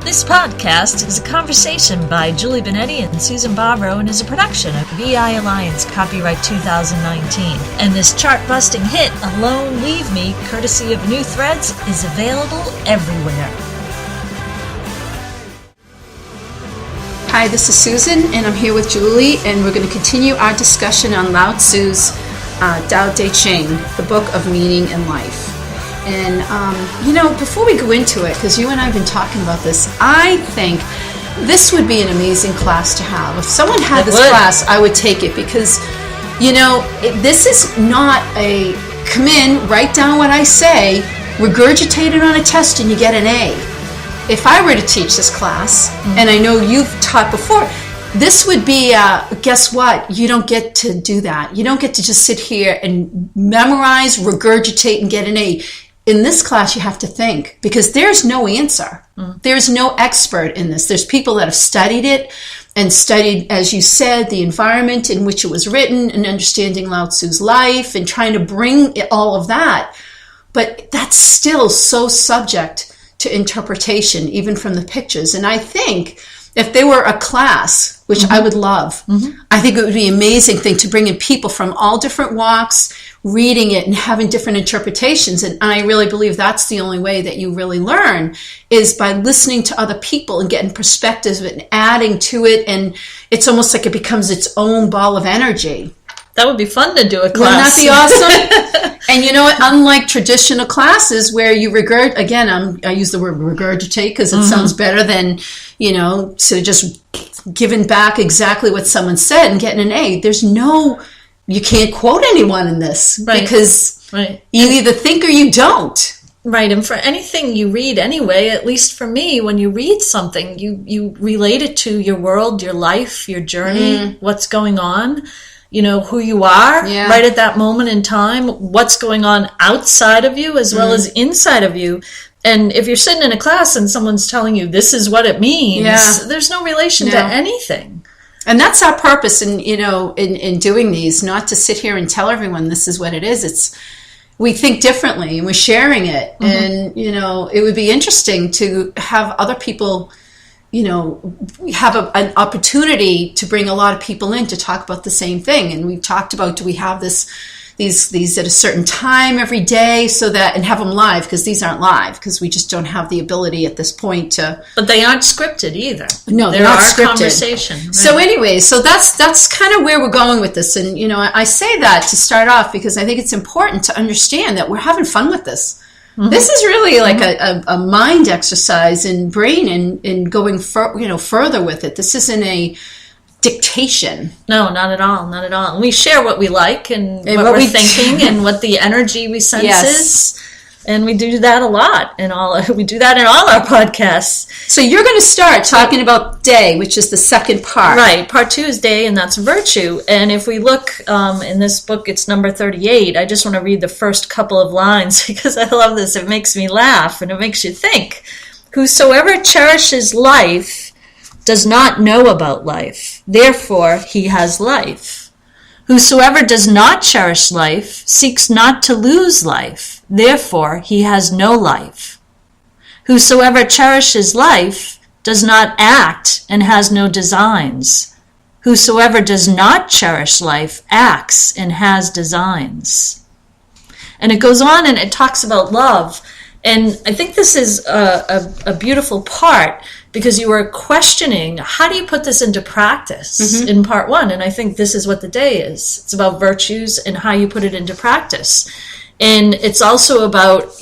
This podcast is a conversation by Julie Benetti and Susan Barbaro and is a production of VI Alliance, copyright 2019. And this chart-busting hit, Alone Leave Me, courtesy of New Threads, is available everywhere. Hi, this is Susan, and I'm here with Julie, and we're going to continue our discussion on Lao Tzu's Tao Te Ching, the book of meaning in life. And, before we go into it, because you and I have been talking about this, I think this would be an amazing class to have. If someone had this class, I would take it because, this is not a come in, write down what I say, regurgitate it on a test, and you get an A. If I were to teach this class, and I know you've taught before, this would be, guess what? You don't get to do that. You don't get to just sit here and memorize, regurgitate, and get an A. In this class, you have to think, because there's no answer. There's no expert in this. There's people that have studied it and studied, as you said, the environment in which it was written and understanding Lao Tzu's life and trying to bring all of that. But that's still so subject to interpretation, even from the pictures. And I think if there were a class, which I would love, I think it would be an amazing thing to bring in people from all different walks, reading it and having different interpretations. And I really believe that's the only way that you really learn, is by listening to other people and getting perspectives and adding to it. And it's almost like it becomes its own ball of energy. That would be fun to do a class. Wouldn't that be awesome? And you know what? Unlike traditional classes where you I use the word regurgitate because it sounds better than, sort of just giving back exactly what someone said and getting an A. You can't quote anyone in this because you either think or you don't. Right, and for anything you read anyway, at least for me, when you read something, you relate it to your world, your life, your journey, what's going on. Who you are right at that moment in time, what's going on outside of you as well as inside of you. And if you're sitting in a class and someone's telling you this is what it means, there's no relation to anything. And that's our purpose in doing these, not to sit here and tell everyone this is what it is. We think differently and we're sharing it. And, it would be interesting to have other people have an opportunity to bring a lot of people in to talk about the same thing. And we've talked about, do we have these at a certain time every day and have them live, because these aren't live because we just don't have the ability at this point to. But they aren't scripted either. No, they're not scripted. Conversation. Right? So anyway, that's kind of where we're going with this. And, I say that to start off because I think it's important to understand that we're having fun with this. This is really like a mind exercise and brain and going further with it. This isn't a dictation. No, not at all. Not at all. And we share what we like and what we're thinking and what the energy we sense is. And we do that a lot we do that in all our podcasts. So you're going to start talking about day, which is the second part. Right. Part 2 is day, and that's virtue. And if we look in this book, it's number 38. I just want to read the first couple of lines because I love this. It makes me laugh and it makes you think. Whosoever cherishes life does not know about life. Therefore, he has life. Whosoever does not cherish life seeks not to lose life. Therefore, he has no life. Whosoever cherishes life does not act and has no designs. Whosoever does not cherish life acts and has designs. And it goes on and it talks about love. And I think this is a beautiful part because you were questioning, how do you put this into practice in part 1? And I think this is what the day is. It's about virtues and how you put it into practice. And it's also about,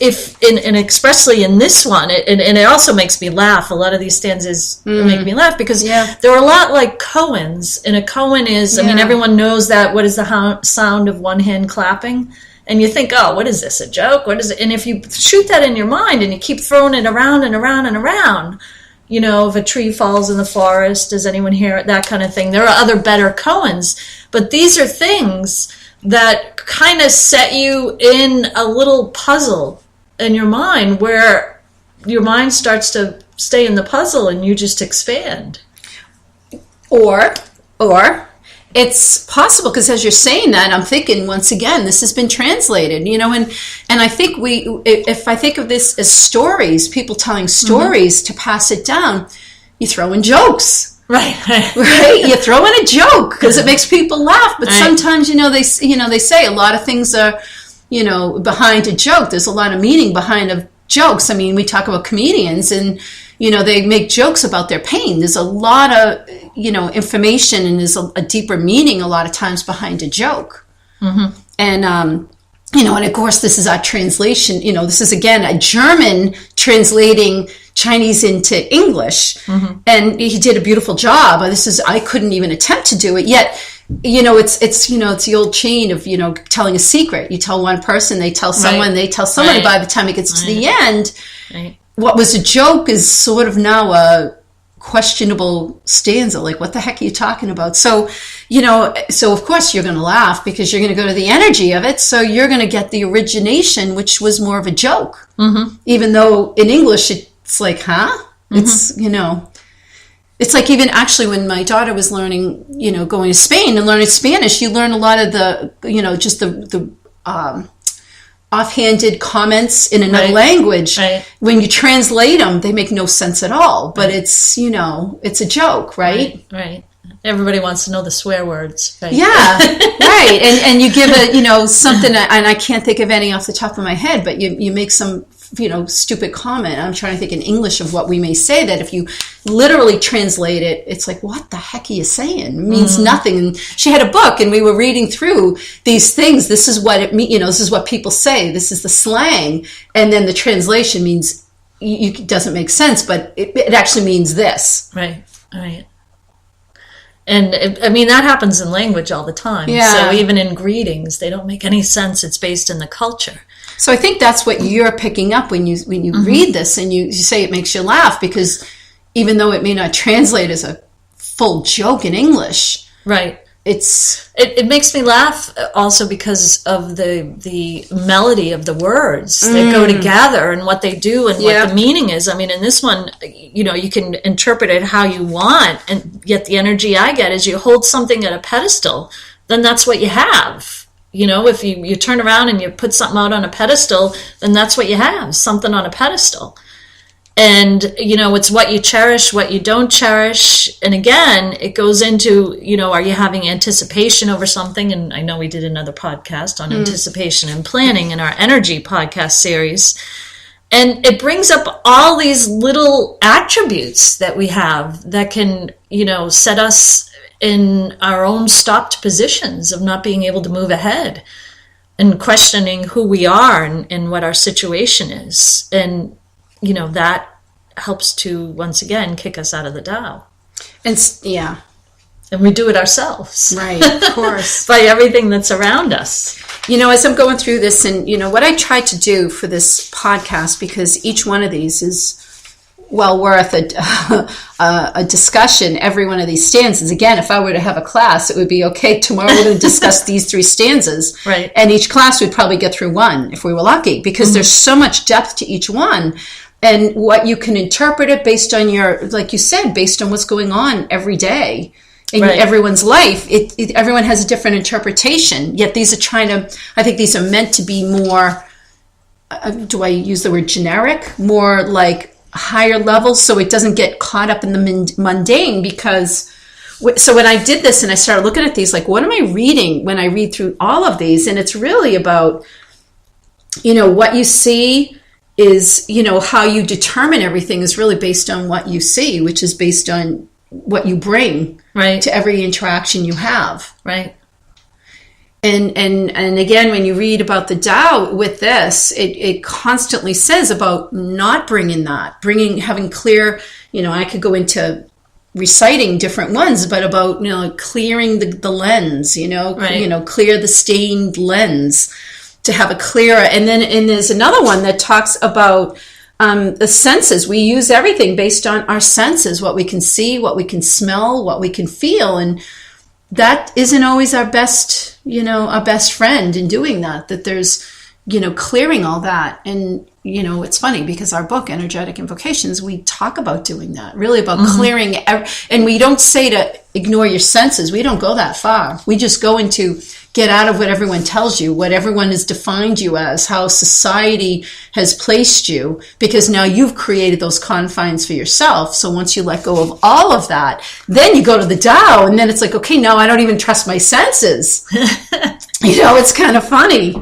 if and expressly in this one, and it also makes me laugh. A lot of these stanzas make me laugh because they're a lot like koans. And a koan is, everyone knows that. What is the sound of one hand clapping? And you think, oh, what is this, a joke? What is it? And if you shoot that in your mind and you keep throwing it around and around and around, if a tree falls in the forest, does anyone hear it? That kind of thing. There are other better koans. But these are things that kind of set you in a little puzzle in your mind where your mind starts to stay in the puzzle and you just expand. Or It's possible, because as you're saying that, I'm thinking, once again, this has been translated, and I think if I think of this as stories, people telling stories to pass it down, you throw in jokes. Right. Right. You throw in a joke because it makes people laugh. But sometimes, they say a lot of things are, behind a joke. There's a lot of meaning behind of jokes. I mean, we talk about comedians, and they make jokes about their pain. There's a lot of, information, and there's a deeper meaning a lot of times behind a joke. Mm-hmm. And, and of course, this is our translation. This is, again, a German translating Chinese into English. Mm-hmm. And he did a beautiful job. I couldn't even attempt to do it. Yet, it's the old chain of, telling a secret. You tell one person, they tell someone, they tell someone. Right. By the time it gets to the end, what was a joke is sort of now a questionable stanza. Like, what the heck are you talking about? So, so of course you're going to laugh because you're going to go to the energy of it. So you're going to get the origination, which was more of a joke. Mm-hmm. Even though in English it's like, huh? Mm-hmm. It's, it's like, even actually when my daughter was learning, going to Spain and learning Spanish, you learn a lot of the, just the offhanded comments in another language. Right. When you translate them, they make no sense at all. But it's, it's a joke, right? Right. Everybody wants to know the swear words. Right? Yeah, right. And you give it, something, and I can't think of any off the top of my head, but you make some, stupid comment. I'm trying to think in English of what we may say that if you literally translate it, it's like, what the heck are you saying? It means nothing. And she had a book, and we were reading through these things. This is what it means. This is what people say. This is the slang. And then the translation means, it doesn't make sense, but it actually means this. Right. And that happens in language all the time. Yeah. So even in greetings, they don't make any sense. It's based in the culture. So I think that's what you're picking up when you read this, and you say it makes you laugh, because even though it may not translate as a full joke in English, right? It makes me laugh also because of the melody of the words that go together and what they do and what the meaning is. I mean, in this one, you can interpret it how you want, and yet the energy I get is you hold something at a pedestal, then that's what you have. If you turn around and you put something out on a pedestal, then that's what you have, something on a pedestal. And, it's what you cherish, what you don't cherish. And again, it goes into, are you having anticipation over something? And I know we did another podcast on anticipation and planning in our energy podcast series. And it brings up all these little attributes that we have that can, set us in our own stopped positions of not being able to move ahead and questioning who we are and what our situation is. And, that helps to, once again, kick us out of the Tao. And we do it ourselves. Right, of course. By everything that's around us. As I'm going through this, and, what I tried to do for this podcast, because each one of these is well worth a discussion, every one of these stanzas. Again, if I were to have a class, it would be, okay, tomorrow we're going to discuss these 3 stanzas. Right. And each class would probably get through one if we were lucky, because there's so much depth to each one. And what you can interpret it based on your, like you said, based on what's going on every day in everyone's life. Everyone has a different interpretation. Yet these are I think these are meant to be more, do I use the word generic? More like higher level, so it doesn't get caught up in the mundane. Because so when I did this and I started looking at these, like, what am I reading when I read through all of these? And it's really about, what you see is, how you determine everything is really based on what you see, which is based on what you bring to every interaction you have. Right. And again, when you read about the Tao with this, it constantly says about not bringing that, having clear, I could go into reciting different ones, but about, clearing the lens, clear the stained lens to have a clearer. And there's another one that talks about the senses. We use everything based on our senses, what we can see, what we can smell, what we can feel. And that isn't always our best friend in doing that. That there's, clearing all that. And, it's funny because our book, Energetic Invocations, we talk about doing that, really about clearing. And we don't say to ignore your senses. We don't go that far. We just go into get out of what everyone tells you, what everyone has defined you as, how society has placed you, because now you've created those confines for yourself. So once you let go of all of that, then you go to the Tao, and then it's like, okay, now I don't even trust my senses. It's kind of funny.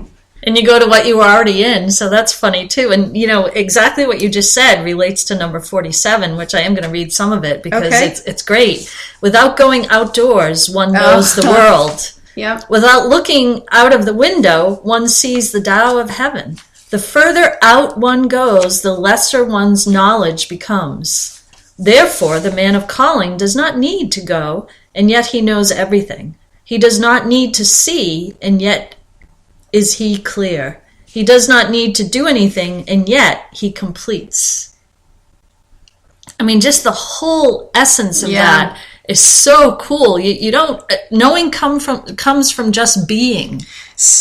And you go to what you were already in, so that's funny too. And exactly what you just said relates to number 47, which I am going to read some of it because it's great. Without going outdoors, one knows the world. Yeah. Without looking out of the window, one sees the Tao of heaven. The further out one goes, the lesser one's knowledge becomes. Therefore, the man of calling does not need to go, and yet he knows everything. He does not need to see, and yet is he clear. He does not need to do anything, and yet he completes. I mean, just the whole essence of that is so cool. You don't knowing comes from just being.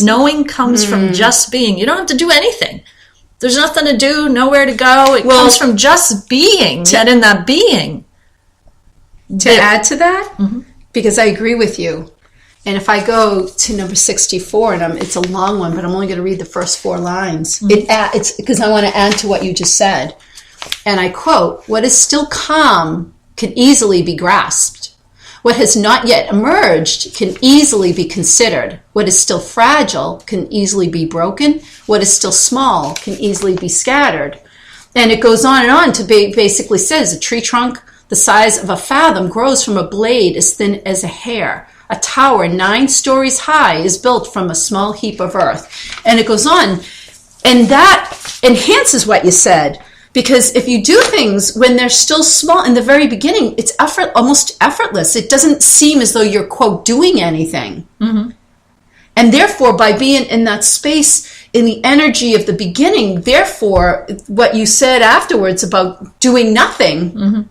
Knowing comes from just being. You don't have to do anything. There's nothing to do, nowhere to go. It comes from just being. And in that being. To add to that, because I agree with you. And if I go to number 64, and it's a long one, but I'm only going to read the first 4 lines. It's because I want to add to what you just said. And I quote, "What is still calm can easily be grasped. What has not yet emerged can easily be considered. What is still fragile can easily be broken. What is still small can easily be scattered." And it goes on to basically says, a tree trunk the size of a fathom grows from a blade as thin as a hair. A tower 9 stories high is built from a small heap of earth. And it goes on. And that enhances what you said. Because if you do things when they're still small in the very beginning, it's almost effortless. It doesn't seem as though you're, quote, doing anything. And therefore, by being in that space, in the energy of the beginning, therefore, what you said afterwards about doing nothing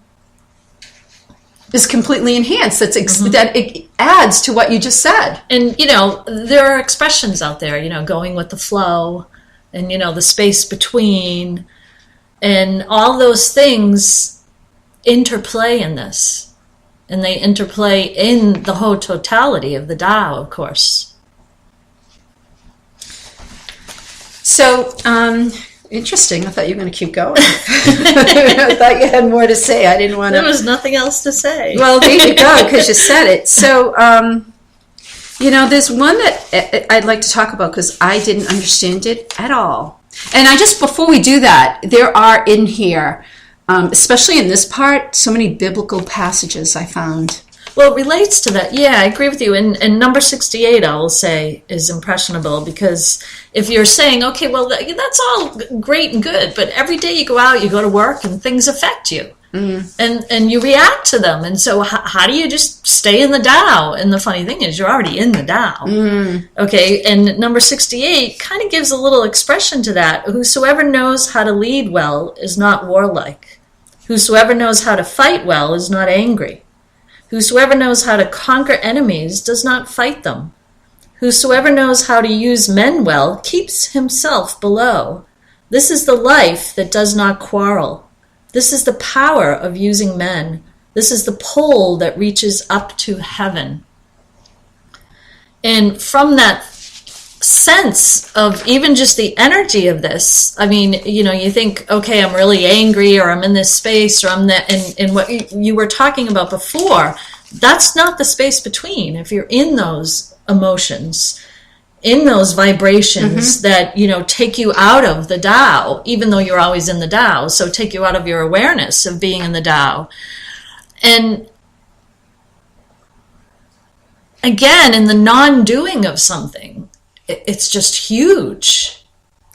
is completely enhanced. That it adds to what you just said. And, there are expressions out there, going with the flow and, the space between. And all those things interplay in this. And they interplay in the whole totality of the Tao, of course. So, interesting. I thought you were going to keep going. I thought you had more to say. I didn't want to... There was nothing else to say. Well, there you go, because you said it. So, there's one that I'd like to talk about because I didn't understand it at all. And before we do that, there are in here, especially in this part, so many biblical passages I found. Well, it relates to that. Yeah, I agree with you. And number 68, I will say, is impressionable because if you're saying, okay, well, that's all great and good, but every day you go out, you go to work, and things affect you. And you react to them. And so how do you just stay in the Tao? And the funny thing is you're already in the Tao. Okay, and number 68 kind of gives a little expression to that. Whosoever knows how to lead well is not warlike. Whosoever knows how to fight well is not angry. Whosoever knows how to conquer enemies does not fight them. Whosoever knows how to use men well keeps himself below. This is the life that does not quarrel. This is the power of using men. This is the pole that reaches up to heaven. And from that sense of even just the energy of this, I mean, you think, okay, I'm really angry, or I'm in this space, or I'm that, and what you were talking about before, that's not the space between. If you're in those emotions, in those vibrations that, take you out of the Tao, even though you're always in the Tao, so take you out of your awareness of being in the Tao. And again, in the non-doing of something, it's just huge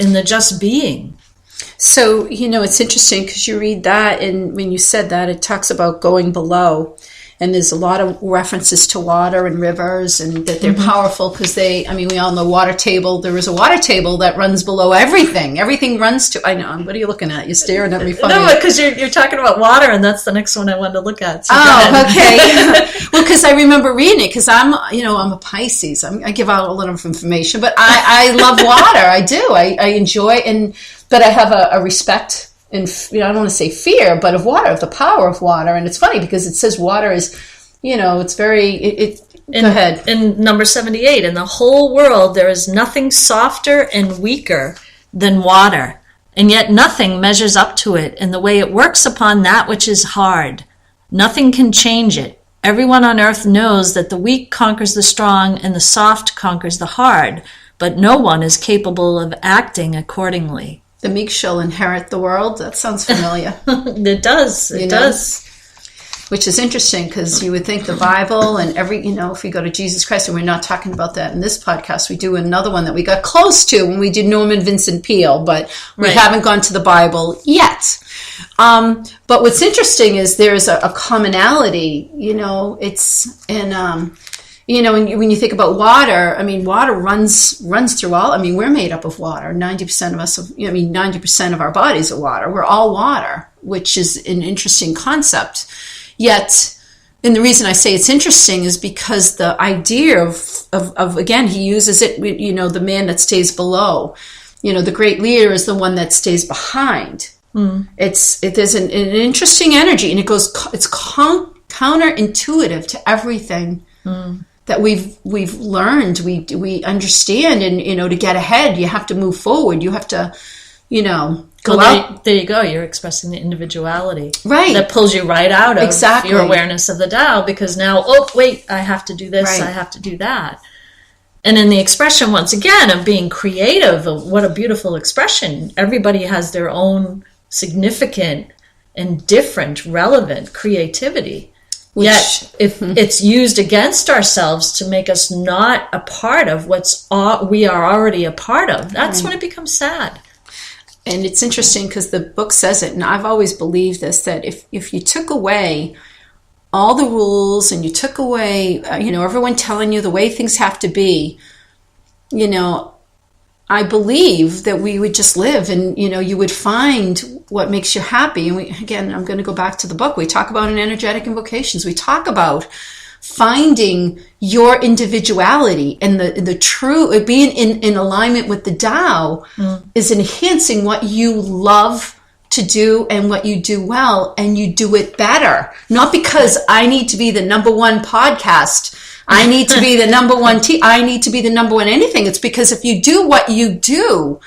in the just being. So, it's interesting because you read that, and when you said that, it talks about going below. And there's a lot of references to water and rivers, and that they're powerful because we all know water table. There is a water table that runs below everything. Everything runs to, I know, what are you looking at? You're staring at me funny. No, because you're talking about water, and that's the next one I wanted to look at. So okay. Well, because I remember reading it, because I'm a Pisces. I give out a lot of information, but I love water. I do. I enjoy, but I have a respect and I don't want to say fear, but of water, of the power of water. And it's funny because it says water is, it's very, go ahead. In number 78, in the whole world, there is nothing softer and weaker than water. And yet nothing measures up to it in the way it works upon that which is hard. Nothing can change it. Everyone on earth knows that the weak conquers the strong and the soft conquers the hard, but no one is capable of acting accordingly. The meek shall inherit the world. That sounds familiar. It does. It does. Which is interesting because you would think the Bible and if we go to Jesus Christ, and we're not talking about that in this podcast, we do another one that we got close to when we did Norman Vincent Peale, but we haven't gone to the Bible yet. But what's interesting is there's a commonality, it's in, when you think about water, water runs through all, we're made up of water. 90% of us, 90% of our bodies are water. We're all water, which is an interesting concept. Yet, and the reason I say it's interesting is because the idea of again, he uses it, the man that stays below, the great leader is the one that stays behind. There's an interesting energy, and it's counterintuitive to everything that we've learned, we understand, and to get ahead, you have to move forward. You have to, go out. There you go. You're expressing the individuality, right? That pulls you right out of exactly. your awareness of the Tao, because now, oh wait, I have to do this. Right. I have to do that. And in the expression, once again, of being creative, what a beautiful expression. Everybody has their own significant and different, relevant creativity. Yet, if it's used against ourselves to make us not a part of we are already a part of, that's when it becomes sad. And it's interesting because the book says it, and I've always believed this, that if you took away all the rules and you took away, everyone telling you the way things have to be, I believe that we would just live and, you would find what makes you happy. And I'm going to go back to the book. We talk about in energetic invocations. We talk about finding your individuality, and the true, being in alignment with the Tao is enhancing what you love to do and what you do well, and you do it better. Not because I need to be the number one podcast, I need to be the number one I need to be the number one anything. It's because if you do what you do,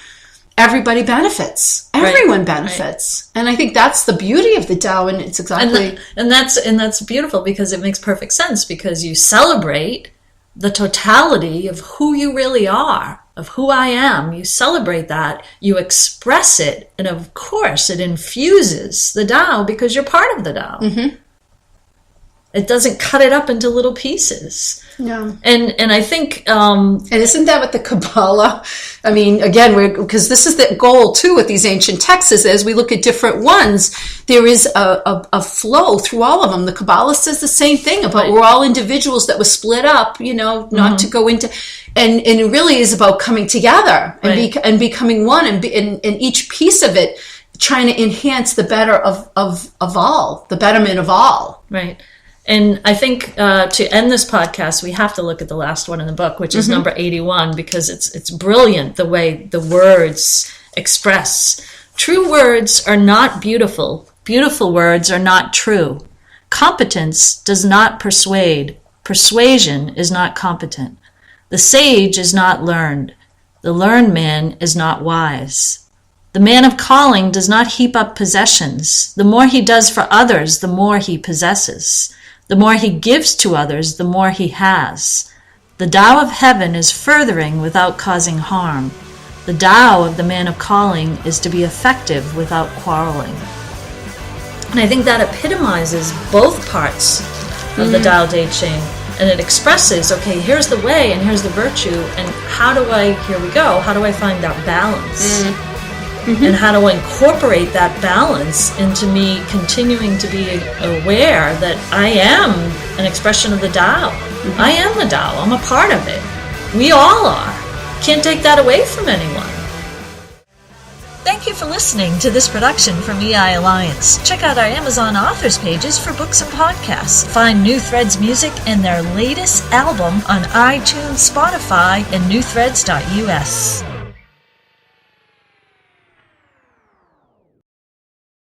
everybody benefits. Everyone benefits. Right. And I think that's the beauty of the Tao, and it's exactly and that's beautiful, because it makes perfect sense, because you celebrate the totality of who you really are, of who I am. You celebrate that, you express it, and of course it infuses the Tao because you're part of the Tao. Mm-hmm. It doesn't cut it up into little pieces. No. And I think... and isn't that what the Kabbalah... again, because this is the goal, too, with these ancient texts, is as we look at different ones, there is a flow through all of them. The Kabbalah says the same thing about we're all individuals that were split up, not to go into... And it really is about coming together and becoming one, and each piece of it trying to enhance the better of all, the betterment of all. Right. And I think to end this podcast, we have to look at the last one in the book, which is number 81, because it's brilliant the way the words express. True words are not beautiful. Beautiful words are not true. Competence does not persuade. Persuasion is not competent. The sage is not learned. The learned man is not wise. The man of calling does not heap up possessions. The more he does for others, the more he possesses. The more he gives to others, the more he has. The Tao of heaven is furthering without causing harm. The Tao of the man of calling is to be effective without quarreling. And I think that epitomizes both parts of the Tao Te Ching. And it expresses, okay, here's the way and here's the virtue, and here we go, how do I find that balance? and how to incorporate that balance into me continuing to be aware that I am an expression of the Tao. I am the Tao. I'm a part of it. We all are. Can't take that away from anyone. Thank you for listening to this production from EI Alliance. Check out our Amazon authors pages for books and podcasts. Find New Threads music and their latest album on iTunes, Spotify, and newthreads.us.